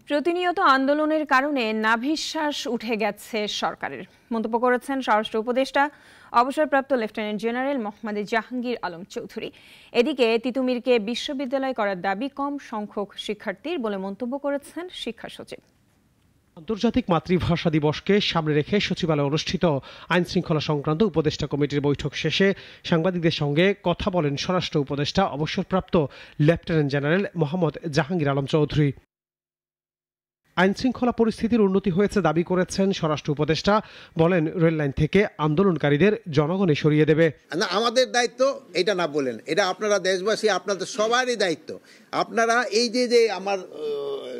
প্রতিনিয়ত আন্দোলনের কারণে নাভিশ্বাস উঠে গেছে সরকারের, মন্তব্য করেছেন স্বরাষ্ট্র উপদেষ্টা অবসরপ্রাপ্ত লেফটেন্যান্ট জেনারেল মোহাম্মদ জাহাঙ্গীর আলম চৌধুরী। এদিকে তিতুমিরকে বিশ্ববিদ্যালয় করার দাবি কম সংখ্যক শিক্ষার্থীর বলে মন্তব্য করেছেন শিক্ষা সচিব। আন্তর্জাতিক মাতৃভাষা দিবসকে সামনে রেখে সচিবালয়ে অনুষ্ঠিত আইন শৃঙ্খলা সংক্রান্ত উপদেষ্টা কমিটির বৈঠক শেষে সাংবাদিকদের সঙ্গে কথা বলেন স্বরাষ্ট্র উপদেষ্টা অবসরপ্রাপ্ত লেফটেন্যান্ট জেনারেল মোহাম্মদ জাহাঙ্গীর আলম চৌধুরী। আইন শৃঙ্খলা পরিস্থিতির উন্নতি হয়েছে দাবি করেছেন স্বরাষ্ট্র উপদেষ্টা। বলেন, রেল লাইন থেকে আন্দোলনকারীদের জনগণে সরিয়ে দেবে। আমাদের দায়িত্ব এটা না বলেন, এটা আপনারা দেশবাসী, আপনাদের সবারই দায়িত্ব। আপনারা এই যে আমার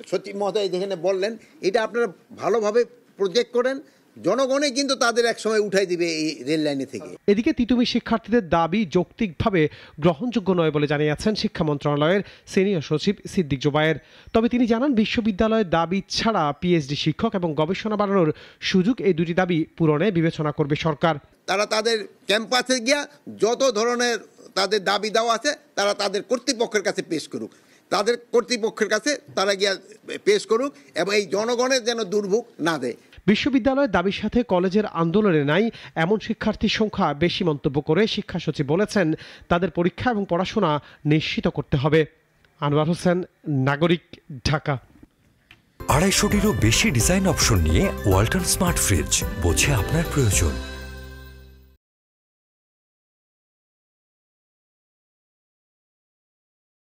সচিব মহোদয় যেখানে বললেন, এটা আপনারা ভালোভাবে প্রজেক্ট করেন, জনগণে কিন্তু তাদের একসময় উঠাই দিবে এই রেল লাইনে থেকে। এদিকে তিতুমির শিক্ষার্থীদের দাবি যৌক্তিকভাবে গ্রহণযোগ্য নয় বলে জানিয়েছেন শিক্ষা মন্ত্রণালয়ের সিনিয়র সচিব সিদ্দিক জোবায়ের। তবে তিনি জানান, বিশ্ববিদ্যালয়ের দাবি ছাড়া পিএইচডি শিক্ষক এবং গবেষণা বাড়ানোর সুযোগ, এই দুটি দাবি পূরণে বিবেচনা করবে সরকার। তারা তাদের ক্যাম্পাসে গিয়া যত ধরনের তাদের দাবি দেওয়া আছে তারা তাদের কর্তৃপক্ষের কাছে পেশ করুক, তাদের কর্তৃপক্ষের কাছে তারা গিয়া পেশ করুক এবং এই জনগণের যেন দুর্ভোগ না দেয়। বিশ্ববিদ্যালয়ের দাবির সাথে কলেজের আন্দোলনে নাই এমন শিক্ষার্থীর সংখ্যা বেশি মন্তব্য করে শিক্ষা সচিব বলেছেন, তাদের পরীক্ষা এবং পড়াশোনা নিশ্চিত করতে হবে। আনোয়ার হোসেন, নাগরিক, ঢাকা। 250টিরও বেশি ডিজাইন অপশন নিয়ে ওয়ালটন স্মার্ট ফ্রিজ, বোঝে আপনার প্রয়োজন।